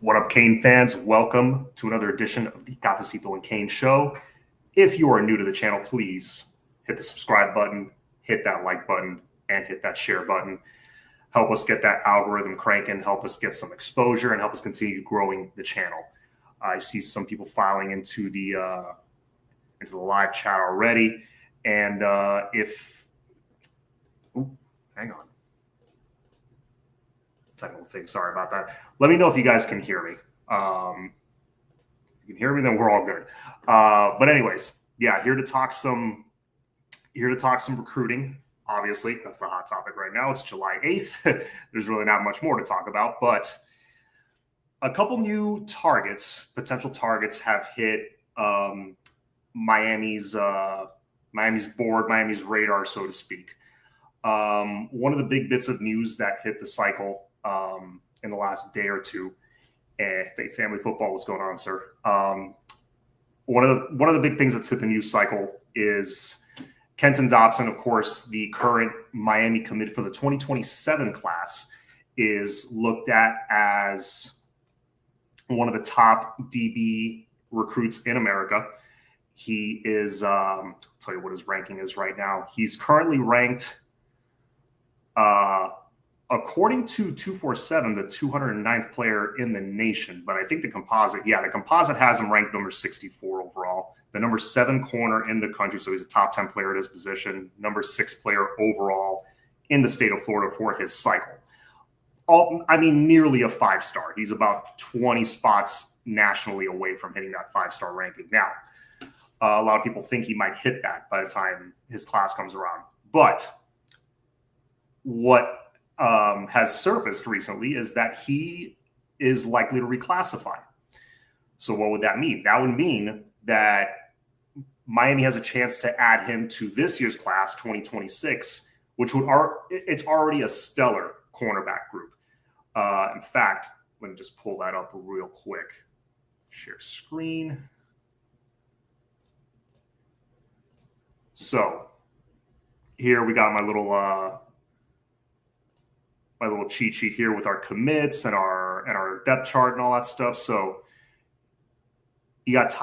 What up, Kane fans? Welcome to another edition of the Cafecito and Kane Show. If you are new to the channel, please hit the subscribe button, hit that like button, and hit that share button. Help us get that algorithm cranking, help us get some exposure, and help us continue growing the channel. I see some people filing into the live chat already, and hang on. Technical thing. Sorry about that. Let me know if you guys can hear me. If you can hear me, then we're all good. But anyways, yeah, here to talk some recruiting. Obviously, that's the hot topic right now. It's July 8th. There's really not much more to talk about, but a couple new potential targets have hit Miami's board, Miami's radar, so to speak. One of the big bits of news that hit the cycle in the last day or two. Family football, what's going on, sir? One of the big things that's hit the news cycle is Kenton Dobson, of course, the current Miami commit for the 2027 class, is looked at as one of the top DB recruits in America. He is, I'll tell you what his ranking is right now. He's currently ranked, according to 247, the 209th player in the nation. But I think the composite has him ranked number 64 overall, the number 7 corner in the country. So he's a top 10 player at his position, number 6 player overall in the state of Florida for his cycle. Nearly a 5-star. He's about 20 spots nationally away from hitting that 5-star ranking. Now, a lot of people think he might hit that by the time his class comes around. But what has surfaced recently is that he is likely to reclassify. So what would that mean? That would mean that Miami has a chance to add him to this year's class, 2026, it's already a stellar cornerback group. In fact, let me just pull that up real quick. Share screen. So here we got my little cheat sheet here with our commits and our depth chart and all that stuff. So you got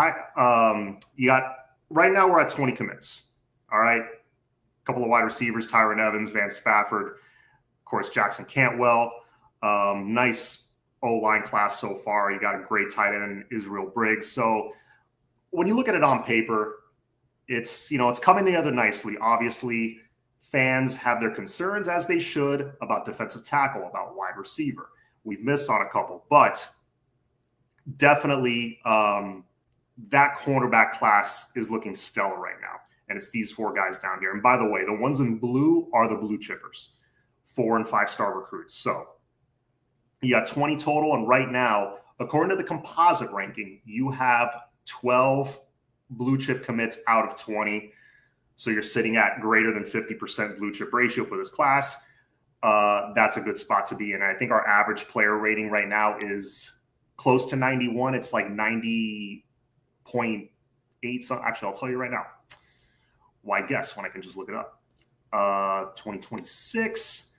right now we're at 20 commits. All right. A couple of wide receivers, Tyron Evans, Van Spafford, of course, Jackson Cantwell. Nice O-line class so far. You got a great tight end, Israel Briggs. So when you look at it on paper, it's coming together nicely. Obviously, fans have their concerns, as they should, about defensive tackle, about wide receiver. We've missed on a couple, but definitely that cornerback class is looking stellar right now. And it's these 4 guys down here. And by the way, the ones in blue are the blue chippers, 4- and 5-star recruits. So you got 20 total. And right now, according to the composite ranking, you have 12 blue chip commits out of 20. So you're sitting at greater than 50% blue chip ratio for this class. That's a good spot to be in. I think our average player rating right now is close to 91. It's like 90.8. Actually, I'll tell you right now. Why guess when I can just look it up? 2026,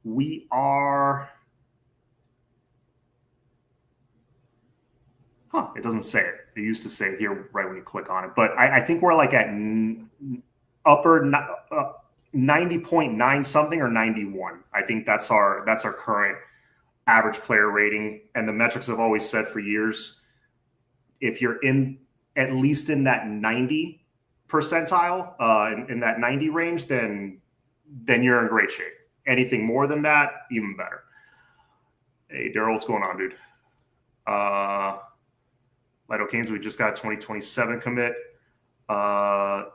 we are... It doesn't say it. It used to say it here right when you click on it. But I think we're like at upper 90.9 something or 91. I think that's our current average player rating. And the metrics have always said for years, if you're at least in that 90 percentile, in that 90 range, then you're in great shape. Anything more than that, even better. Hey, Daryl, what's going on, dude? Lido Canes, we just got a 2027 commit. Oh,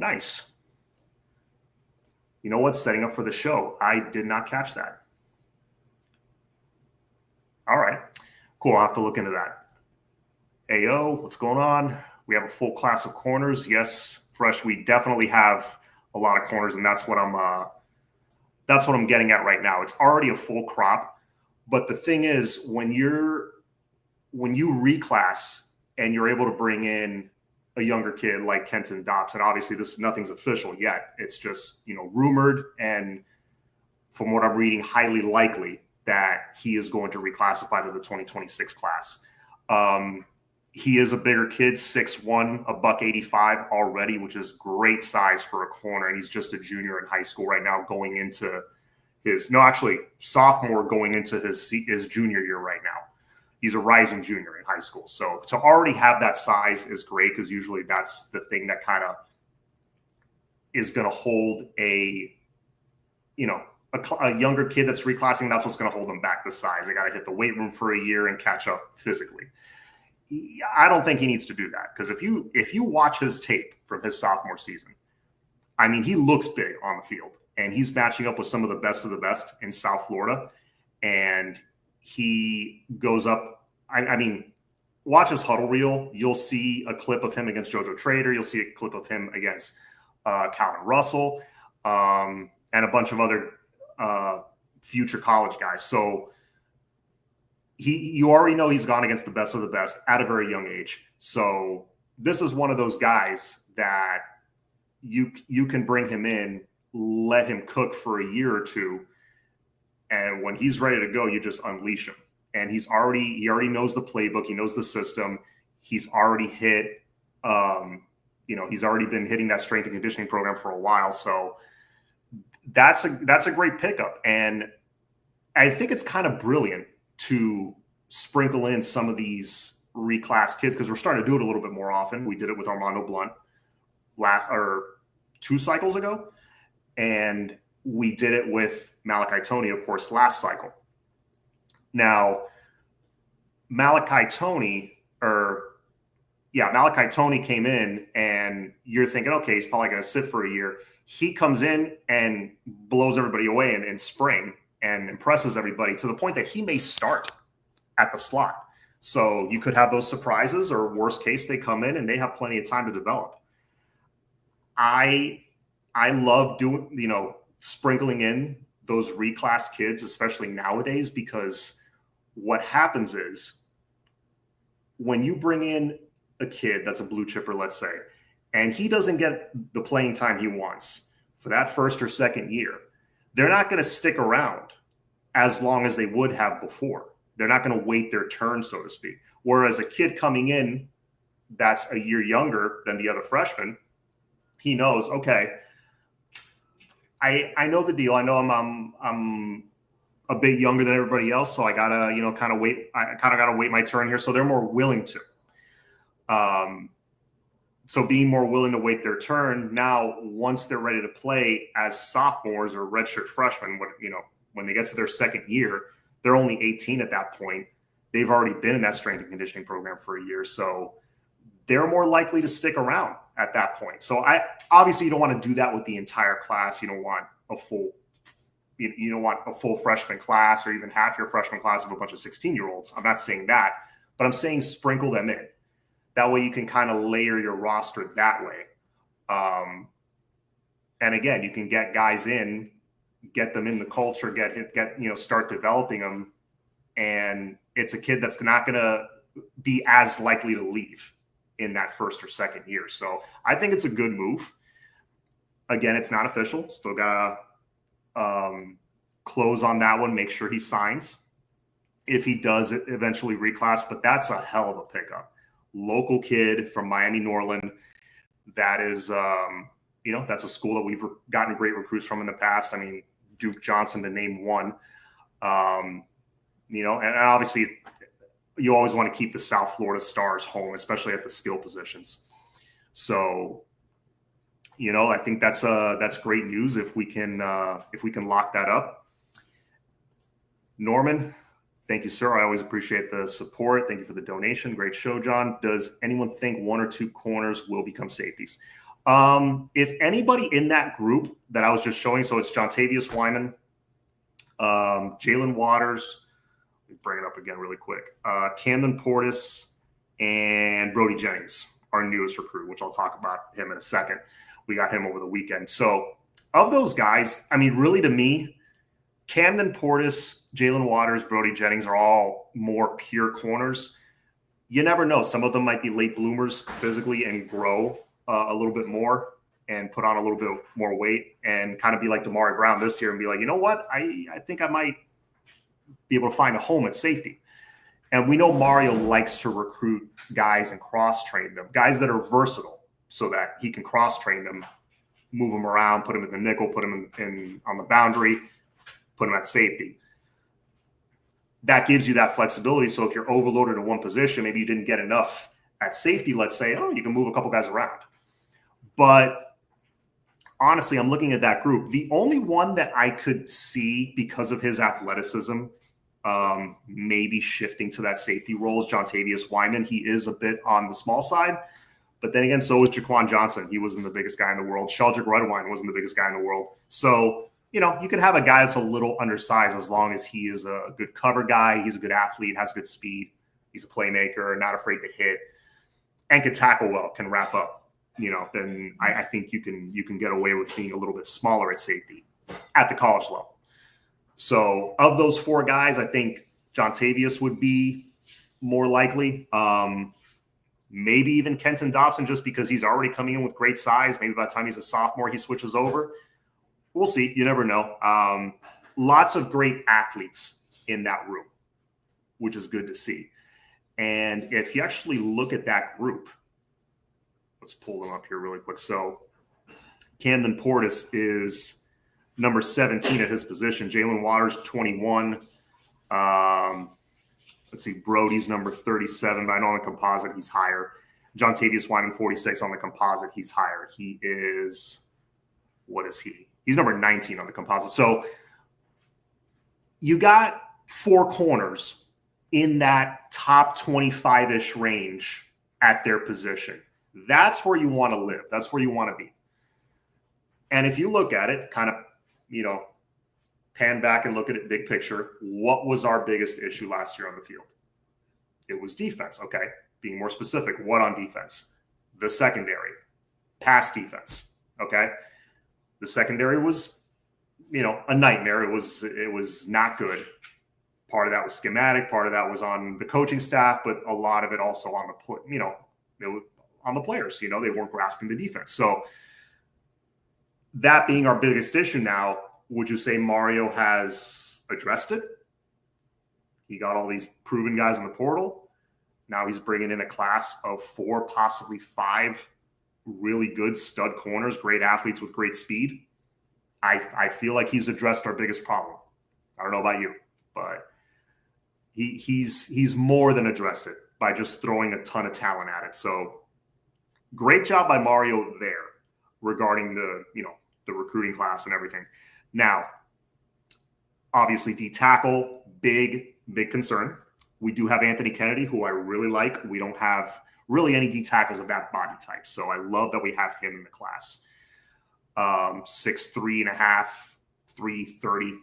nice. You know what? Setting up for the show. I did not catch that. All right. Cool. I'll have to look into that. AO, what's going on? We have a full class of corners. Yes, Fresh, we definitely have a lot of corners, and that's what I'm getting at right now. It's already a full crop. But the thing is, when you reclass and you're able to bring in a younger kid like Kenton Dobson, obviously nothing's official yet. It's just, rumored, and from what I'm reading, highly likely that he is going to reclassify to the 2026 class. He is a bigger kid, 6'1", $185 already, which is great size for a corner. And he's just a junior in high school right now, going into sophomore, going into his junior year right now. He's a rising junior in high school. So to already have that size is great, because usually that's the thing that kind of is going to hold a younger kid that's reclassing. That's what's going to hold them back, the size. They got to hit the weight room for a year and catch up physically. I don't think he needs to do that, because if you watch his tape from his sophomore season, I mean, he looks big on the field, and he's matching up with some of the best in South Florida, and he goes up. I mean, watch his huddle reel. You'll see a clip of him against JoJo Trader. You'll see a clip of him against Calvin Russell, and a bunch of other future college guys. So you already know he's gone against the best of the best at a very young age. So this is one of those guys that you can bring him in, let him cook for a year or two, and when he's ready to go, you just unleash him. And he already knows the playbook. He knows the system. He's already hit, he's already been hitting that strength and conditioning program for a while. So that's a great pickup. And I think it's kind of brilliant to sprinkle in some of these reclass kids, because we're starting to do it a little bit more often. We did it with Armando Blunt 2 cycles ago, and we did it with Malachi Tony, of course, last cycle. Now, Malachi Tony came in, and you're thinking, okay, he's probably going to sit for a year. He comes in and blows everybody away in spring and impresses everybody to the point that he may start at the slot. So you could have those surprises, or worst case, they come in and they have plenty of time to develop. I love doing, sprinkling in those reclassed kids, especially nowadays, because what happens is when you bring in a kid that's a blue chipper, let's say, and he doesn't get the playing time he wants for that first or second year, they're not going to stick around as long as they would have before. They're not going to wait their turn, so to speak. Whereas a kid coming in that's a year younger than the other freshman, he knows, okay, I know the deal. I know I'm a bit younger than everybody else, so I gotta, kind of wait. I kind of gotta wait my turn here. So they're more willing to. So being more willing to wait their turn now, once they're ready to play as sophomores or redshirt freshmen, when they get to their second year, they're only 18 at that point. They've already been in that strength and conditioning program for a year, so they're more likely to stick around at that point. So obviously you don't want to do that with the entire class. You don't want a full freshman class, or even half your freshman class of a bunch of 16-year-olds. I'm not saying that, but I'm saying sprinkle them in. That way you can kind of layer your roster that way. And again, you can get guys in, get them in the culture, start developing them. And it's a kid that's not going to be as likely to leave in that first or second year. So I think it's a good move. Again, it's not official. Still got to close on that one, make sure he signs if he does eventually reclass. But that's a hell of a pickup. Local kid from Miami Norland. That is, that's a school that we've gotten great recruits from in the past. I mean, Duke Johnson, to name one. And obviously you always want to keep the South Florida stars home, especially at the skill positions. So, I think that's great news if we can lock that up. Norman, thank you, sir. I always appreciate the support. Thank you for the donation. Great show, John. Does anyone think 1 or 2 corners will become safeties? If anybody in that group that I was just showing, so it's Jontavius Wyman, Jalen Waters, let me bring it up again really quick, Camden Portis, and Brody Jennings, our newest recruit, which I'll talk about him in a second. We got him over the weekend. So of those guys, I mean, really to me, Camden Portis, Jalen Waters, Brody Jennings are all more pure corners. You never know. Some of them might be late bloomers physically and grow a little bit more and put on a little bit more weight and kind of be like Damari Brown this year and be like, you know what? I think I might be able to find a home at safety. And we know Mario likes to recruit guys and cross-train them, guys that are versatile so that he can cross-train them, move them around, put them in the nickel, put them in on the boundary, put them at safety. That gives you that flexibility. So if you're overloaded in one position, maybe you didn't get enough at safety, let's say, you can move a couple guys around. But honestly, I'm looking at that group. The only one that I could see because of his athleticism maybe shifting to that safety role is Jontavius Wyman. He is a bit on the small side. But then again, so was Jaquan Johnson. He wasn't the biggest guy in the world. Sheldrick Redwine wasn't the biggest guy in the world. So, you can have a guy that's a little undersized as long as he is a good cover guy. He's a good athlete, has good speed. He's a playmaker, not afraid to hit, and can tackle well, can wrap up. Then I think you can get away with being a little bit smaller at safety at the college level. So of those four guys, I think Jontavius would be more likely. Maybe even Kenton Dobson, just because he's already coming in with great size. Maybe by the time he's a sophomore, he switches over. We'll see. You never know. Lots of great athletes in that room, which is good to see. And if you actually look at that group, let's pull them up here really quick. So Camden Portis is number 17 at his position. Jalen Waters, 21. Let's see, Brody's number 37, but I know on the composite he's higher. Jontavius Wyman, 46 on the composite, he's higher. He is, what is he? He's number 19 on the composite. So you got four corners in that top 25-ish range at their position. That's where you want to live. That's where you want to be. And if you look at it, kind of, pan back and look at it big picture, what was our biggest issue last year on the field? It was defense. Okay. Being more specific, what on defense? The secondary, pass defense. Okay. The secondary was, a nightmare. It was not good. Part of that was schematic. Part of that was on the coaching staff, but a lot of it also on on the players. They weren't grasping the defense. So that being our biggest issue now, would you say Mario has addressed it? He got all these proven guys in the portal. Now he's bringing in a class of 4, possibly 5 really good stud corners, great athletes with great speed. I feel like he's addressed our biggest problem. I don't know about you, but he's more than addressed it by just throwing a ton of talent at it. So great job by Mario there regarding the recruiting class and everything. Now, obviously, D-tackle, big concern. We do have Anthony Kennedy, who I really like. We don't have really any D-tackles of that body type. So I love that we have him in the class. 6'3.5", 330.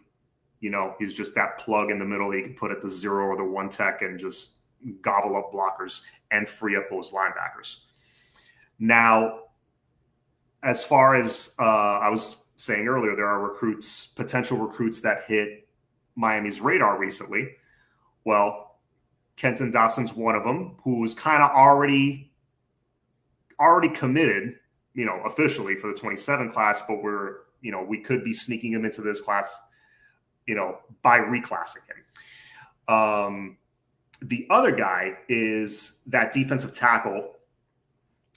He's just that plug in the middle that you can put at the 0 or the 1 tech and just gobble up blockers and free up those linebackers. Now, as far as I was saying earlier, there are potential recruits that hit Miami's radar recently. Well, Kenton Dobson's one of them, who's kind of already committed, officially for the 27 class, but we could be sneaking him into this class, by reclassing him. The other guy is that defensive tackle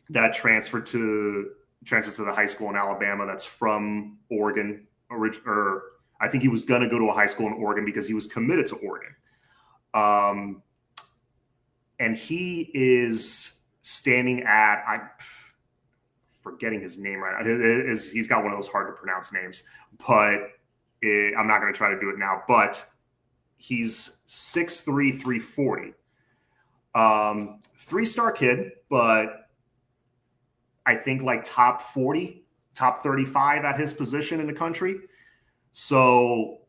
that transferred to the high school in Alabama that's from Oregon, or I think he was going to go to a high school in Oregon because he was committed to Oregon. And he is standing at, I'm forgetting his name right now. He's got one of those hard to pronounce names, but I'm not going to try to do it now, but he's 6'3", 340. 3-star kid, but I think like top 40, top 35 at his position in the country. So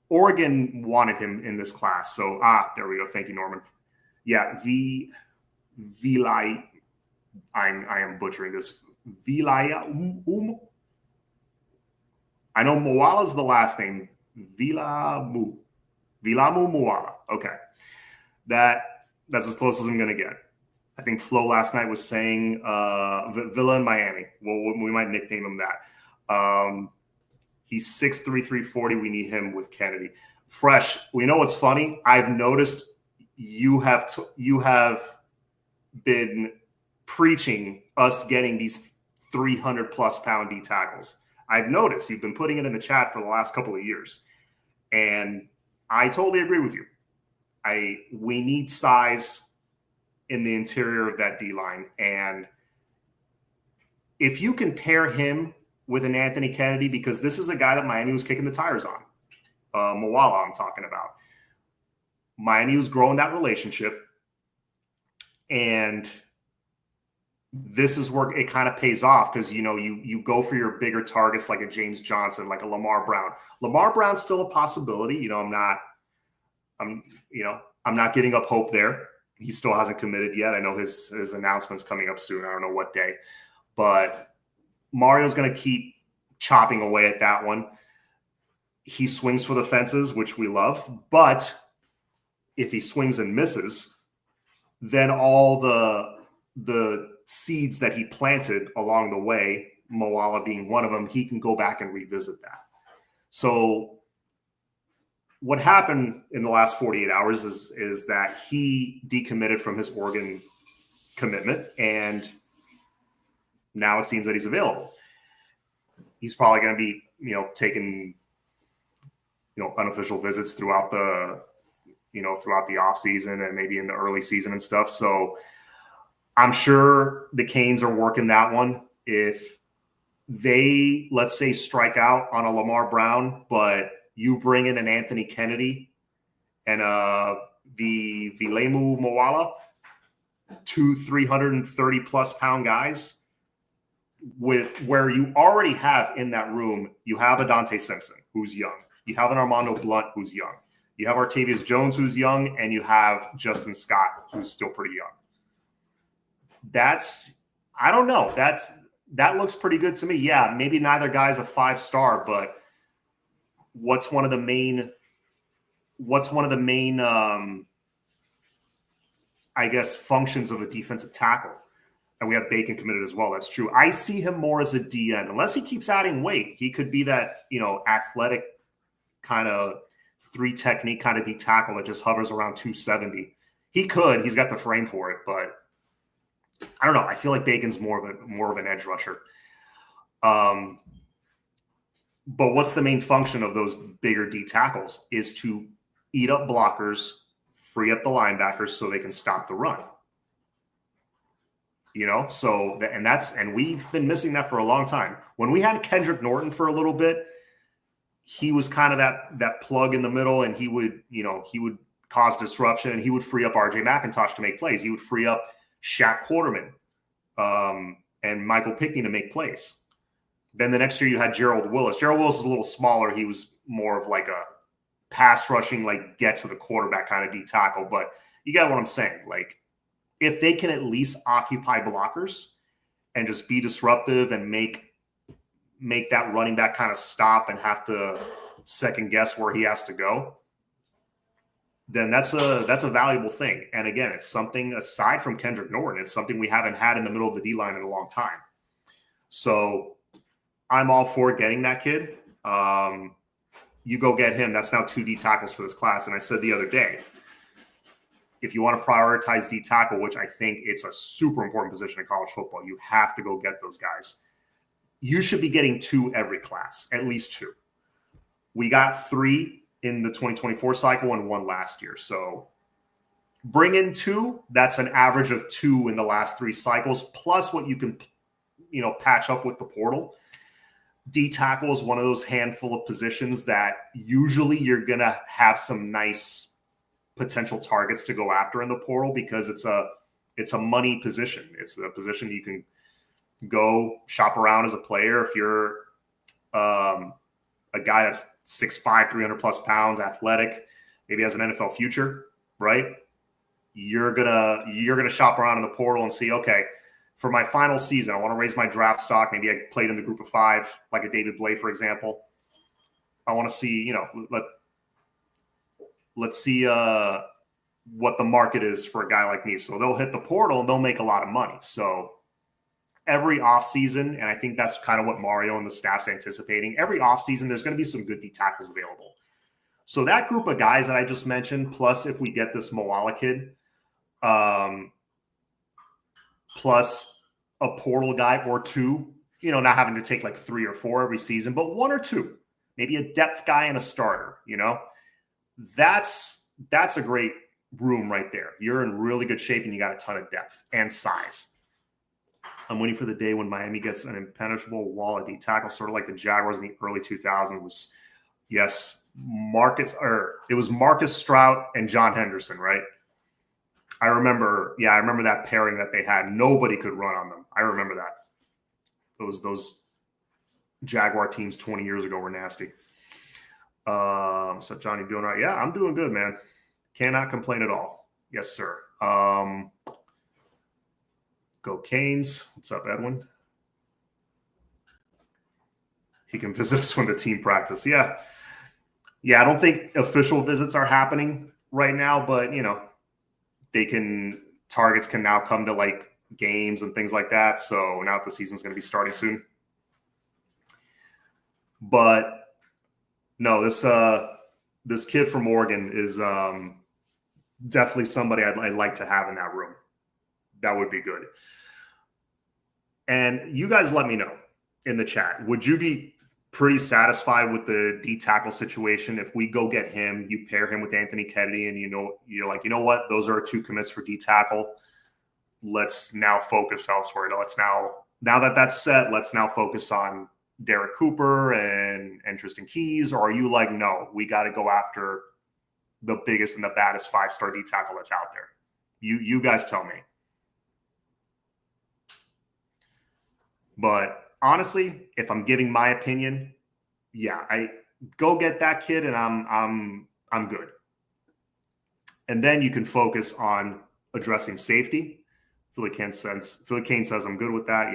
Oregon wanted him in this class. So, there we go. Thank you, Norman. Yeah, Vilai. I am butchering this. Vilaya. I know Moala's the last name. Vilamu Moala. Okay. That's as close as I'm going to get. I think Flo last night was saying Villa in Miami. Well, we might nickname him that. He's 6'3", 340. We need him with Kennedy. Fresh. We know what's funny. I've noticed you have been preaching us getting these 300+ pound D tackles. I've noticed you've been putting it in the chat for the last couple of years, and I totally agree with you. We need size in the interior of that D line, and if you can pair him with an Anthony Kennedy, because this is a guy that Miami was kicking the tires on, Moala I'm talking about. Miami was growing that relationship, and this is where it kind of pays off because, you go for your bigger targets like a James Johnson, like a Lamar Brown. Lamar Brown's still a possibility. I'm not giving up hope there. He still hasn't committed yet. I know his announcement's coming up soon. I don't know what day, but Mario's going to keep chopping away at that one. He swings for the fences, which we love, but if he swings and misses, then all the seeds that he planted along the way, Moala being one of them, he can go back and revisit that. So what happened in the last 48 hours is that he decommitted from his Oregon commitment, and now it seems that he's available. He's probably going to be, taking, unofficial visits throughout the off season and maybe in the early season and stuff. So I'm sure the Canes are working that one. If they, let's say, strike out on a Lamar Brown, but you bring in an Anthony Kennedy and the Vilemu Moala, 330+ pound guys, with where you already have in that room, you have a Dante Simpson who's young. You have an Armando Blunt who's young. You have Artavius Jones who's young, and you have Justin Scott who's still pretty young. I don't know. That looks pretty good to me. Yeah, maybe neither guy's a 5-star, but what's one of the main I guess functions of a defensive tackle? And we have Bacon committed as well. That's true. I see him more as a DN. Unless he keeps adding weight, he could be that, athletic kind of 3 technique kind of D tackle that just hovers around 270. He could. He's got the frame for it, but I don't know. I feel like Bacon's more of an edge rusher. But what's the main function of those bigger D tackles is to eat up blockers, free up the linebackers so they can stop the run. And we've been missing that for a long time. When we had Kendrick Norton for a little bit, he was kind of that plug in the middle, and he would cause disruption, and he would free up RJ McIntosh to make plays. He would free up Shaq Quarterman and Michael Pickney to make plays. Then the next year you had Gerald Willis. Gerald Willis is a little smaller. He was more of like a pass rushing, like get to the quarterback kind of D tackle. But you got what I'm saying. Like, if they can at least occupy blockers and just be disruptive and make that running back kind of stop and have to second guess where he has to go, then that's a valuable thing. And again, it's something aside from Kendrick Norton. It's something we haven't had in the middle of the D-line in a long time. So I'm all for getting that kid. You go get him. That's now 2 D tackles for this class. And I said the other day, if you want to prioritize D tackle, which I think it's a super important position in college football, you have to go get those guys. You should be getting 2 every class, at least 2. We got 3 in the 2024 cycle and 1 last year. So bring in 2. That's an average of 2 in the last 3 cycles, plus what you can, patch up with the portal. D tackle is one of those handful of positions that usually you're going to have some nice potential targets to go after in the portal because it's a money position. It's a position you can go shop around as a player. If you're a guy that's 6'5", 300+ pounds, athletic, maybe has an NFL future, right? You're gonna shop around in the portal and see, okay, for my final season, I want to raise my draft stock. Maybe I played in the group of 5, like a David Blay, for example. I want to see, let's see what the market is for a guy like me. So they'll hit the portal and they'll make a lot of money. So every offseason, and I think that's kind of what Mario and the staff's anticipating, every offseason there's going to be some good D tackles available. So that group of guys that I just mentioned, plus if we get this Moala kid, plus a portal guy or two, not having to take like 3 or 4 every season, but 1 or 2, maybe a depth guy and a starter, that's a great room right there. You're in really good shape and you got a ton of depth and size. I'm waiting for the day when Miami gets an impenetrable wall at D tackle, sort of like the Jaguars in the early 2000s. It was Marcus Stroud and John Henderson, right? I remember that pairing that they had. Nobody could run on them. I remember that. Those Jaguar teams 20 years ago were nasty. So Johnny, doing right? Yeah, I'm doing good, man. Cannot complain at all. Yes, sir. Go Canes. What's up, Edwin? He can visit us when the team practice. Yeah. I don't think official visits are happening right now, but targets can now come to like games and things like that. So now the season's going to be starting soon. But no, this kid from Oregon is definitely somebody I'd like to have in that room. That would be good. And you guys let me know in the chat. Would you be pretty satisfied with the D tackle situation if we go get him, you pair him with Anthony Kennedy, and you're like, what? Those are 2 commits for D tackle. Let's now focus elsewhere. Now that that's set, let's now focus on Derek Cooper and Tristan Keys. Or are you like, no, we got to go after the biggest and the baddest 5-star D tackle that's out there? You guys tell me. But honestly, if I'm giving my opinion, I go get that kid and I'm good. And then you can focus on addressing safety. Philly Kane says I'm good with that.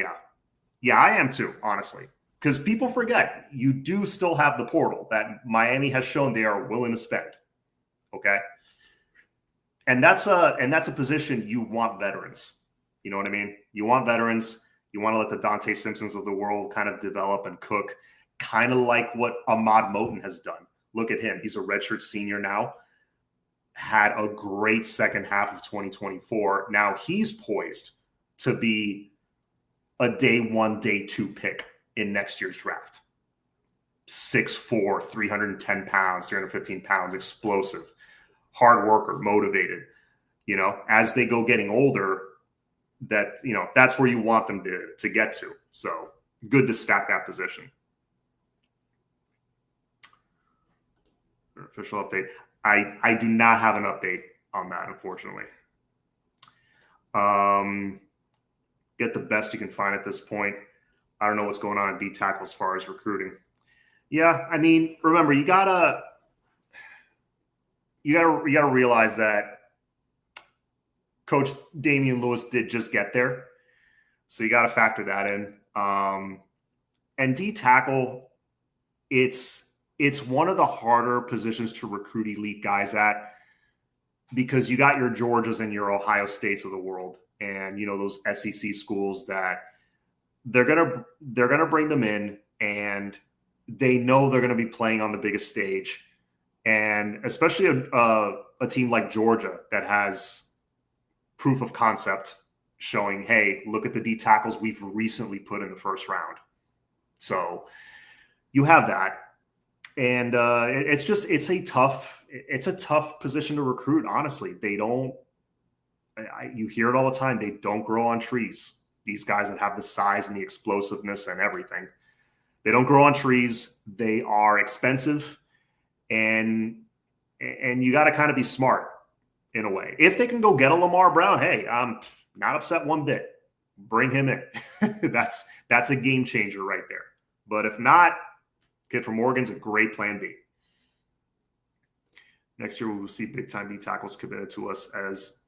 Yeah, I am too, honestly. Because people forget you do still have the portal that Miami has shown they are willing to spend. Okay. And that's a position you want veterans. You know what I mean? You want veterans. You want to let the Dante Simpsons of the world kind of develop and cook, kind of like what Ahmad Moten has done. Look at him. He's a redshirt senior now. Had a great second half of 2024. Now he's poised to be a day 1, day 2 pick in next year's draft. 6'4", 310 pounds, 315 pounds, explosive, hard worker, motivated. As they go getting older, that's where you want them to get to. So good to stack that position. Official update. I do not have an update on that, unfortunately. Get the best you can find at this point. I don't know what's going on in D tackle as far as recruiting. Yeah, I mean, remember, you gotta realize that Coach Damian Lewis did just get there. So you got to factor that in. And D tackle, it's one of the harder positions to recruit elite guys at, because you got your Georgias and your Ohio States of the world, and those SEC schools that they're gonna bring them in, and they know they're gonna be playing on the biggest stage, and especially a team like Georgia that has proof of concept showing, hey, look at the D tackles we've recently put in the first round. So you have that. And it's a tough position to recruit. Honestly, you hear it all the time. They don't grow on trees. These guys that have the size and the explosiveness and everything, they don't grow on trees. They are expensive, and you got to kind of be smart in a way. If they can go get a Lamar Brown, hey, I'm not upset one bit. Bring him in. That's a game changer right there. But if not, kid from Oregon's a great plan B. Next year, we will see big-time D tackles committed to us as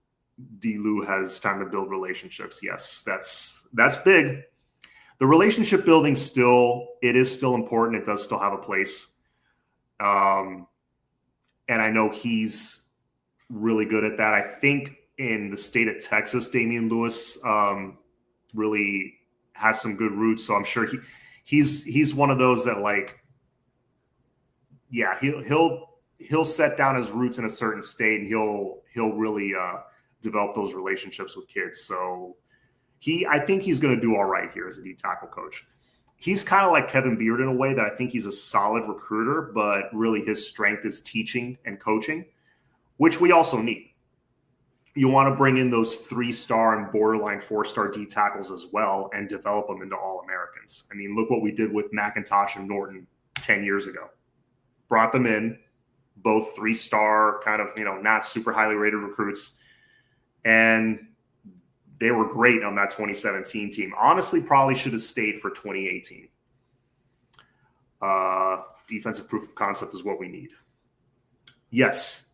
D. Lou has time to build relationships. Yes, that's big. The relationship building is still important. It does still have a place. And I know he's really good at that. I think in the state of Texas, Damian Lewis really has some good roots. So I'm sure he's one of those that, like, yeah, he'll he'll set down his roots in a certain state, and he'll really develop those relationships with kids. So I think he's going to do all right here as a D tackle coach. He's kind of like Kevin Beard in a way that I think he's a solid recruiter, but really his strength is teaching and coaching, which we also need. You want to bring in those 3-star and borderline 4-star D tackles as well and develop them into All-Americans. I mean, look what we did with McIntosh and Norton 10 years ago. Brought them in, both 3-star, kind of, not super highly rated recruits. And they were great on that 2017 team. Honestly, probably should have stayed for 2018. Defensive proof of concept is what we need. Yes,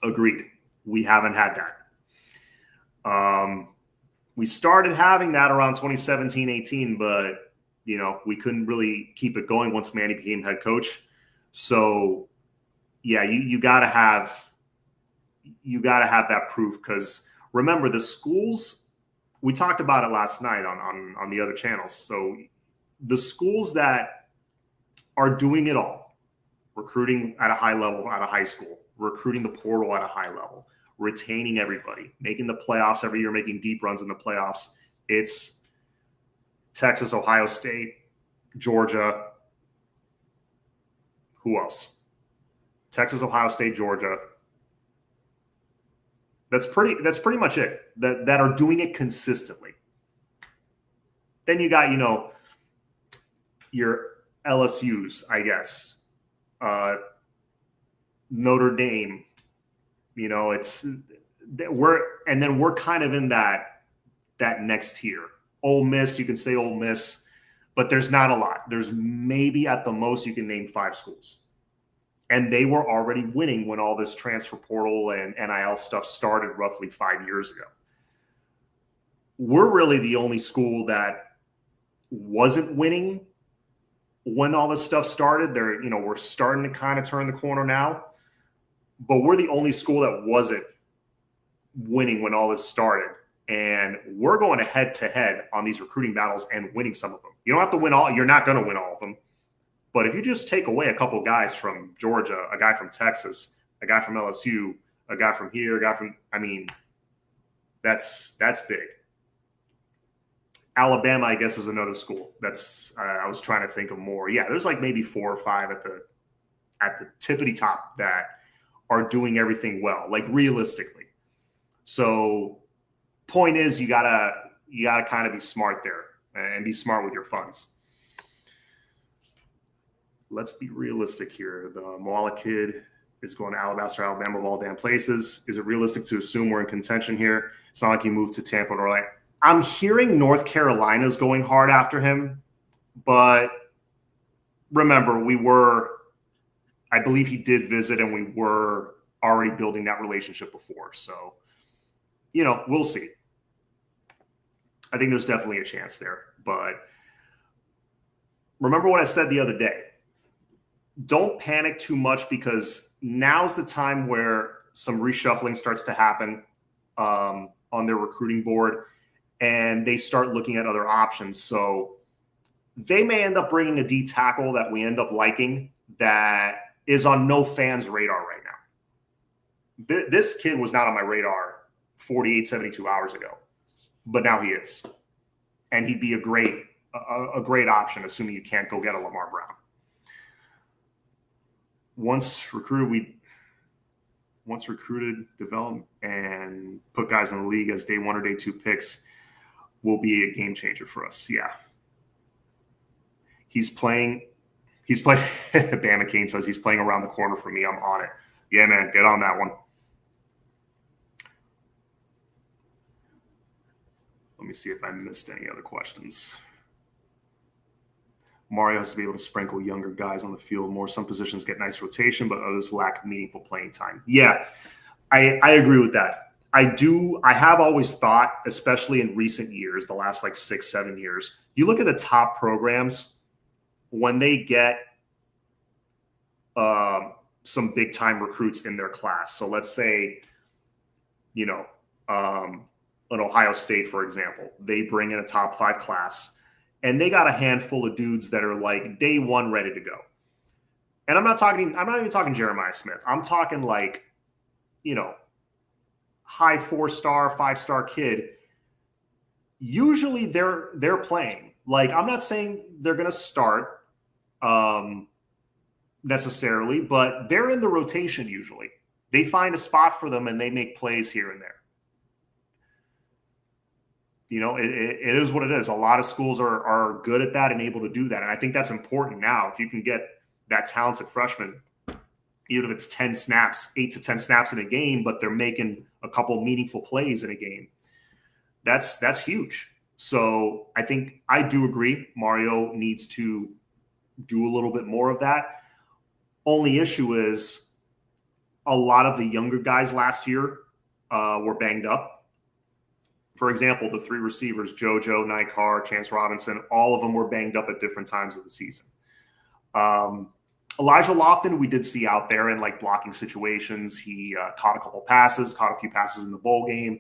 agreed. We haven't had that. We started having that around 2017-18, but, we couldn't really keep it going once Manny became head coach. So, yeah, you got to have that proof, because remember, the schools, we talked about it last night on the other channels. So the schools that are doing it all, recruiting at a high level at a high school, recruiting the portal at a high level, retaining everybody, making the playoffs every year, making deep runs in the playoffs. It's Texas, Ohio State, Georgia. Who else? Texas, Ohio State, Georgia. That's pretty much it. That are doing it consistently. Then you got, your LSUs, I guess. Notre Dame. We're kind of in that next tier. Ole Miss, you can say Ole Miss, but there's not a lot. There's maybe at the most you can name 5 schools. And they were already winning when all this transfer portal and NIL stuff started roughly 5 years ago. We're really the only school that wasn't winning when all this stuff started. We're starting to kind of turn the corner now, but we're the only school that wasn't winning when all this started. And we're going head to head on these recruiting battles and winning some of them. You don't have to win all. You're not going to win all of them. But if you just take away a couple of guys from Georgia, a guy from Texas, a guy from LSU, a guy from here, that's big. Alabama, I guess, is another school. I was trying to think of more. Yeah, there's like maybe 4 or 5 at the tippity top that are doing everything well, like realistically. So, point is, you gotta kind of be smart there and be smart with your funds. Let's be realistic here. The Moala kid is going to Alabaster, Alabama, of all damn places. Is it realistic to assume we're in contention here? It's not like he moved to Tampa or Orlando. I'm hearing North Carolina's going hard after him, but remember, I believe he did visit, and we were already building that relationship before. So, we'll see. I think there's definitely a chance there. But remember what I said the other day. Don't panic too much, because now's the time where some reshuffling starts to happen on their recruiting board, and they start looking at other options. So they may end up bringing a D tackle that we end up liking that is on no fan's radar right now. This kid was not on my radar 48, 72 hours ago, but now he is. And he'd be a great option, assuming you can't go get a Lamar Brown. Once recruited, develop, and put guys in the league as day 1 or day 2 picks will be a game changer for us. Yeah. He's playing. Bama Kane says he's playing around the corner for me. I'm on it. Yeah, man, get on that one. Let me see if I missed any other questions. Mario has to be able to sprinkle younger guys on the field more. Some positions get nice rotation, but others lack meaningful playing time. Yeah, I agree with that. I have always thought, especially in recent years, the last 6-7 years, you look at the top programs when they get some big time recruits in their class. So let's say, an Ohio State, for example, they bring in a top 5 class, and they got a handful of dudes that are day 1 ready to go. And I'm not even talking Jeremiah Smith. I'm talking like, high 4-star, 5-star kid. Usually they're playing. Like, I'm not saying they're going to start necessarily, but they're in the rotation usually. They find a spot for them and they make plays here and there. It is what it is. A lot of schools are good at that and able to do that. And I think that's important now. If you can get that talented freshman, even if it's 10 snaps, 8 to 10 snaps in a game, but they're making a couple meaningful plays in a game, that's huge. So I think I do agree Mario needs to do a little bit more of that. Only issue is a lot of the younger guys last year were banged up. For example, the 3 receivers, JoJo, Nikar, Chance Robinson, all of them were banged up at different times of the season. Elijah Lofton, we did see out there in like blocking situations. He caught a few passes in the bowl game.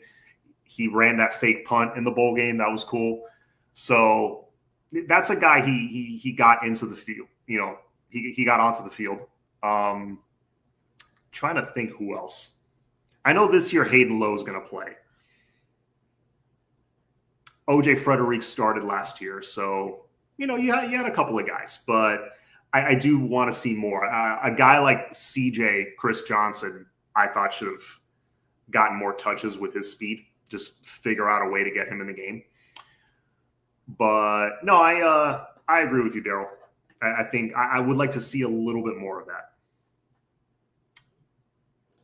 He ran that fake punt in the bowl game. That was cool. So that's a guy he got into the field. He got onto the field. Trying to think who else. I know this year Hayden Lowe is going to play. OJ Frederick started last year. So, you had a couple of guys, but I do want to see more. A guy like CJ, Chris Johnson, I thought should have gotten more touches with his speed. Just figure out a way to get him in the game. But no, I agree with you, Daryl. I think I would like to see a little bit more of that.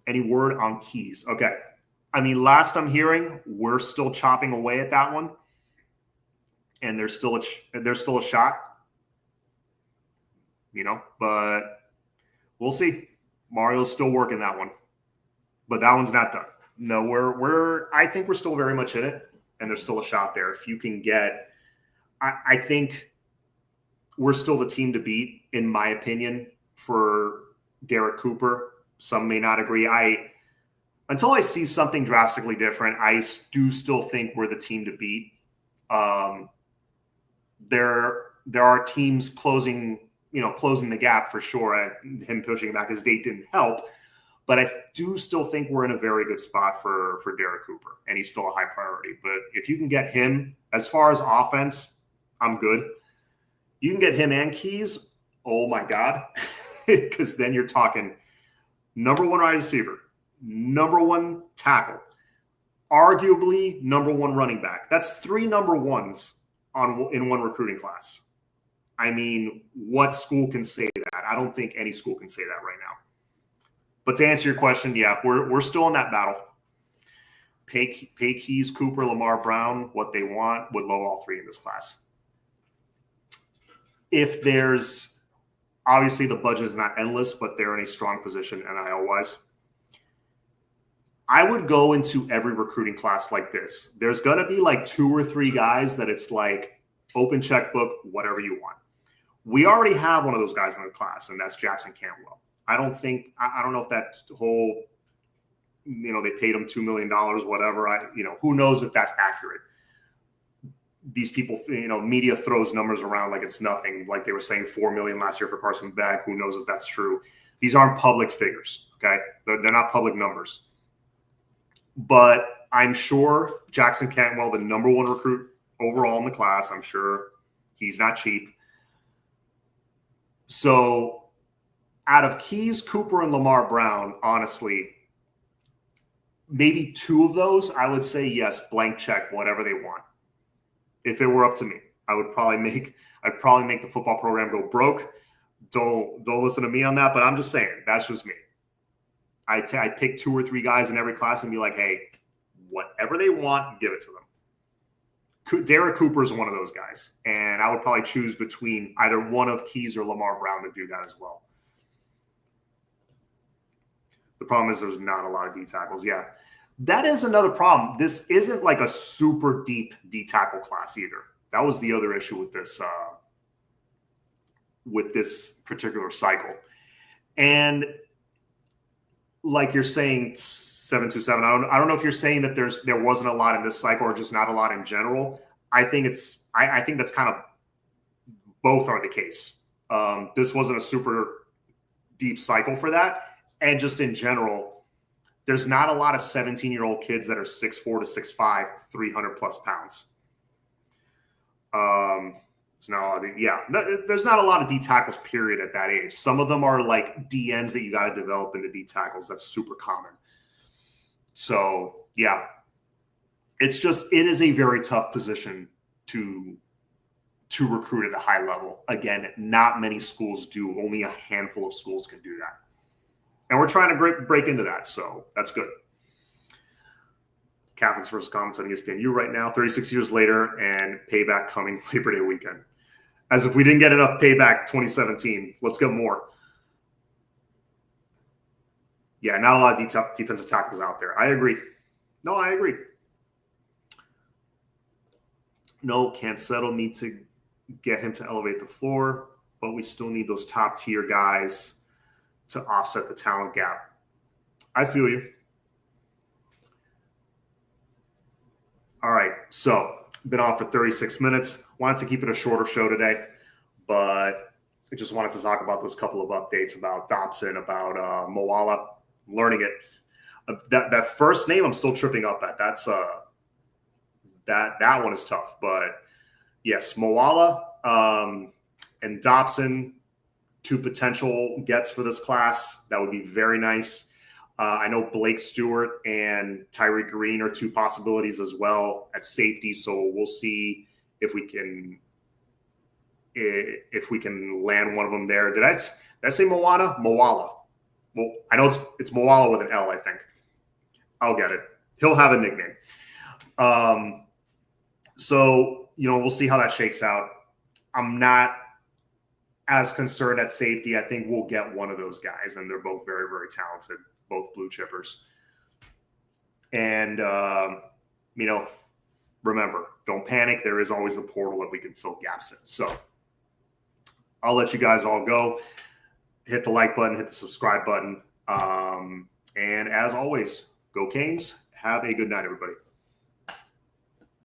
Any word on Keys? Okay. I mean, last I'm hearing, we're still chopping away at that one. And there's still a shot, but we'll see. Mario's still working that one, but that one's not done. No, I think we're still very much in it, and there's still a shot there. If you can get, I think we're still the team to beat, in my opinion, for Derek Cooper. Some may not agree. Until I see something drastically different, I do still think we're the team to beat. There are teams closing the gap for sure. Him pushing back his date didn't help, but I do still think we're in a very good spot for Derek Cooper, and he's still a high priority. But if you can get him, as far as offense, I'm good. You can get him and Keys, oh my God, because then you're talking number 1 wide receiver, number 1 tackle, arguably number 1 running back. That's 3 number 1s in one recruiting class. I mean, what school can say that? I don't think any school can say that right now. But to answer your question, yeah, we're still in that battle. Pay Keys, Cooper, Lamar Brown what they want. Would love all 3 in this class. If there's obviously the budget is not endless, but they're in a strong position NIL-wise. I would go into every recruiting class like this. There's going to be like 2 or 3 guys that it's like open checkbook, whatever you want. We already have one of those guys in the class, and that's Jackson Cantwell. I don't know if that whole, they paid him $2 million, whatever. Who knows if that's accurate. These people, media throws numbers around like it's nothing. Like they were saying $4 million last year for Carson Beck. Who knows if that's true? These aren't public figures, okay? They're not public numbers. But I'm sure Jackson Cantwell, the number 1 recruit overall in the class, I'm sure he's not cheap. So out of Keys, Cooper, and Lamar Brown, honestly, maybe 2 of those, I would say yes, blank check, whatever they want. If it were up to me, I'd probably make the football program go broke. Don't listen to me on that, but I'm just saying, that's just me. I'd pick 2 or 3 guys in every class and be like, hey, whatever they want, give it to them. Derek Cooper is one of those guys, and I would probably choose between either one of Keys or Lamar Brown to do that as well. The problem is there's not a lot of D tackles. Yeah, that is another problem. This isn't like a super deep D tackle class either. That was the other issue with this particular cycle. And like you're saying, 727. I don't know if you're saying that there wasn't a lot in this cycle or just not a lot in general. I think that's kind of both are the case. This wasn't a super deep cycle for that. And just in general, there's not a lot of 17-year-old kids that are 6'4" to 6'5", 300 plus pounds. There's not a lot of D tackles, period, at that age. Some of them are like DNs that you got to develop into D tackles. That's super common. So, yeah, it is a very tough position to recruit at a high level. Again, not many schools do. Only a handful of schools can do that. And we're trying to break into that, so that's good. Catholics versus comments on ESPNU right now, 36 years later, and payback coming Labor Day weekend. As if we didn't get enough payback 2017. Let's get more. Yeah, not a lot of defensive tackles out there. I agree. No, I agree. No, can't settle. Need to get him to elevate the floor, but we still need those top-tier guys to offset the talent gap. I feel you. All right, so been on for 36 minutes. Wanted to keep it a shorter show today, but I just wanted to talk about those couple of updates about Dobson, about Moala. Learning it. That first name I'm still tripping up at. That's that one is tough, but yes, Moala and Dobson, two potential gets for this class. That would be very nice. I know Blake Stewart and Tyree Green are two possibilities as well at safety. So we'll see if we can land one of them there. Did I say Moana? Moala. Well, I know it's Moala with an L, I think. I'll get it. He'll have a nickname. So, we'll see how that shakes out. I'm not as concerned at safety. I think we'll get one of those guys, and they're both very, very talented, both blue chippers. And, remember, don't panic. There is always the portal that we can fill gaps in. So I'll let you guys all go. Hit the like button, hit the subscribe button. And as always, go Canes. Have a good night, everybody.